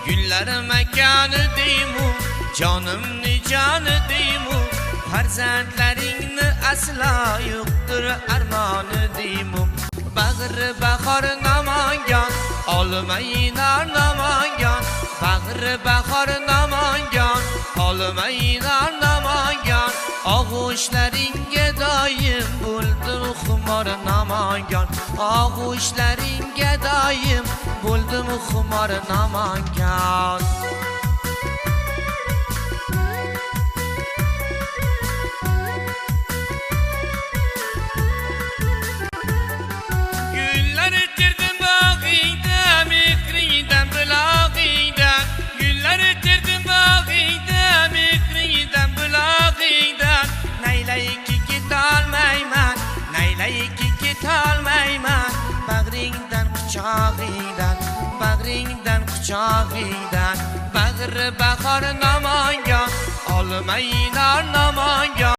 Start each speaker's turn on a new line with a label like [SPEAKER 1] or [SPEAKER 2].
[SPEAKER 1] Güllar mekanı deymu, canımni canı deymu. Farzandlaringni asla yo'qdir armoni deymu. Bag'ri bahor Namangan, olmaylar Namangan. Bag'ri bahor Namangan, olmaylar Namangan. Og'ushlaringga doim bo'ldim xumor Namangan. Og'ushlaringga doim bo'ldim xumor Namangan. Bag'ringdan quchog'ingdan bag'ri bahor Namangan, olmaylar Namangan.